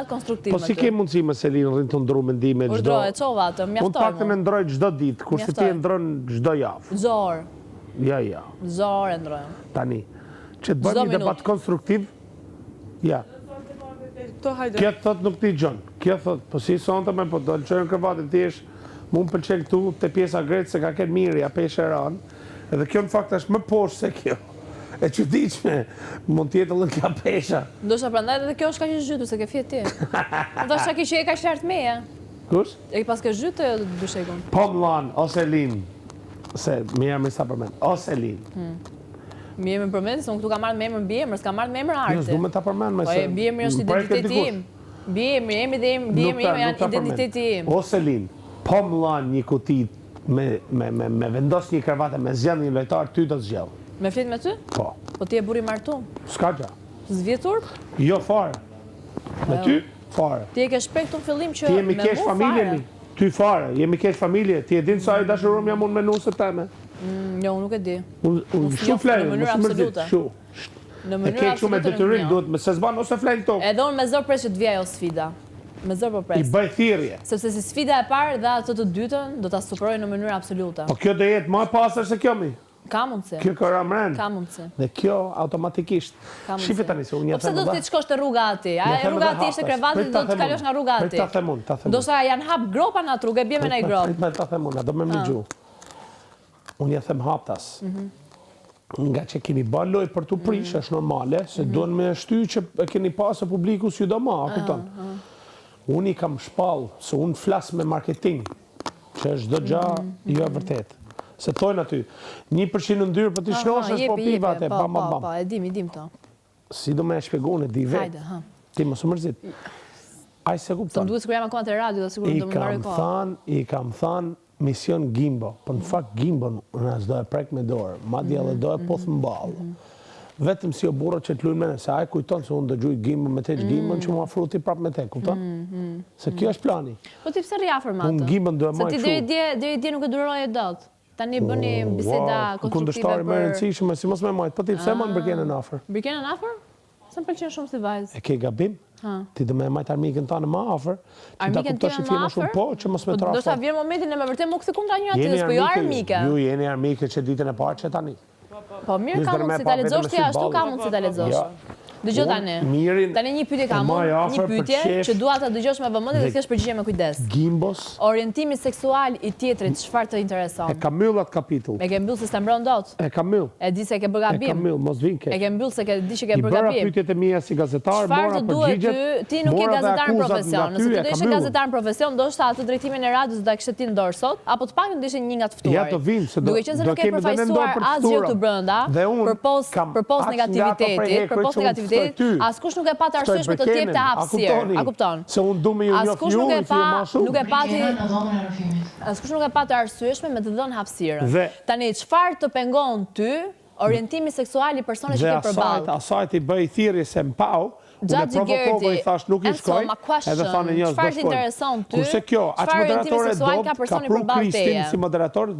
debat konstruktiv. Po si ke mundësi me Selin rrinë të ndru mendime çdo? Urdhro, e çova atë, mjaftoj. Unë pak të në ndroj çdo ditë, kurse ti e ndron çdo javë. Zor. Ja. Zor e ndrojmë. Tani, që të bëjmë një debat konstruktiv, ja. Kjo thot nuk ti gjon. Kjo thot, po si sonte me po do lëçojnë kravatin ti është, mu më pëlqen këtu te pjesa gretë se ka ketë mirë, ja peshë e ranë. Edhe kjo në fakt është më poshtë se kjo. E çuditshme, mund të jetë edhe nga pesha. Ndoshta prandaj edhe kjo është kaq e zhytur se ke fjet ti. Ndoshta kishe e kaq lart meja. Kush? E pas ke zhytë dyshekun. Po mlan ose Lin. Se më jam sa përmend. Ose Lin. Mi jemi përmend se unë këtu kam marrë me emër mbi emër, s'kam marrë me emër arte. Jo, s'du me ta përmend më se. Po mbi emri është identiteti im. Mbi emri janë identiteti im. Ose Lin. Po mlan një kuti me vendos një kravate me zgjidh një lojtar ty do të zgjidh. Me flet me ty? Po. Po ti e burri martum? S'ka gjë. Zvjetur? Jo fare. Me ty fare. Ti e ke shpekt në fillim që me mu fare. Ty fare, jemi keq familje. Ti e din sa i dashurum jam unë me nusët teme. Jo, unë nuk e di. Unë shumë flenë, në mënyrë absolute. Në mënyrë absolute. Me detyrim duhet me se zban ose flenë këto. Edhe unë me zor pres që të vijë ajo sfida. Me zor po pres. I bëj thirrje. Sepse si sfida e parë dhe ato të dytën do ta superoj në mënyrë absolute. Po kjo do jetë më e pastër se kjo mi. Ka mundësi. Kjo ka ramren. Ka mundësi. Dhe kjo automatikisht. Shife tani se unë pse do të shkosh te rruga ati? A rruga ati ishte krevati do të kalosh nga rruga ati. Ta them unë. Do sa janë hap gropa në atë rrugë, bie me një grop. Ta them unë, do më ligju. Unë ja them haptas. Nga që keni bërë lojë për të prish, është normale, se duhen me shty që keni pasë publiku si do ma, kupton. Unë i kam shpall, se unë flas me marketing, që është do gja jo e vërtet. Se tojnë aty, 1% në ndyrë për të shnoshesh, po piva atë, bam. Po, e dim to. Si do me e shpjegon e di vetë. Ti më së mërzit. Aj se kupton. Së duhet sikur jam akoma të radio, dhe sikur do më marrë kohë. I kam thanë mision Gimbo, për në fakt Gimbo në do e prek me dorë, madje edhe do e poth më balë. Vetëm si o burro që të lujnë mene, se aj kujton se unë dëgjuj Gimbo me te që Gimbo që mu afru ti prap me te, kupton? Se kjo është plani. Po ti pse rjafër ma të? Unë Gimbo do e maj shumë. Se ti deri dje nuk e duroj e dot. Tani bëni biseda konstruktive për... Kundështari më rëndësishme, si mos me majtë, po ti pse ma në Birkenën afër? Birkenën afër? Se më pëlqen shumë si vajzë. E ke gabim? Ti do me majtë armikën ta në ma afër, që ta kuptosh i firma shumë po, që mos me trafo. Do shta vjerë momentin e me vërtet më këthi kundra një atës, po jo armike. Ju jeni armike që ditën e parë që tani. Po mirë ka mundë si ta ledzosh ti, ashtu ka mundë si ta ledzosh. Dëgjoj tani. Tani një pyetje kam unë, një pyetje që dua ta dëgjosh me vëmendje dhe të kesh përgjigje me kujdes. Gimbos. Orientimi seksual i tjetrit, çfarë të intereson? E ka mbyll atë kapitull. E ke mbyll se s'ta mbron dot. E ka mbyll. E di se ke bërë gabim. E ka mbyll, mos vin keq. E ke mbyll se ke di që ke bërë gabim. I bëra pyetjet e mia si gazetar, mora përgjigjet. Ti nuk je gazetar në profesion. Nëse ti do ishe gazetar në profesion, ndoshta atë drejtimin e radios do ta kishte ti në dorë sot, apo të paktën do ishe një nga të ftuarit. Ja të vim se do të kemi përfaqësuar asgjë këtu brenda, për post negativitetit, askush nuk e pat arsyesh për të të jep të hapësirë. A kupton? Se unë du me ju njoh ju, ju ma shumë. Askush nuk e pat arsyeshme me të dhënë hapësirën. Tani çfarë të pengon ty orientimi seksual i personit që ke përballë? Dhe asajt i bëj thirrje se mpau, unë e provokova i thash nuk i shkoj, edhe thane njës do shkoj. Kurse kjo, aq moderatore do ka pru Kristin si moderator.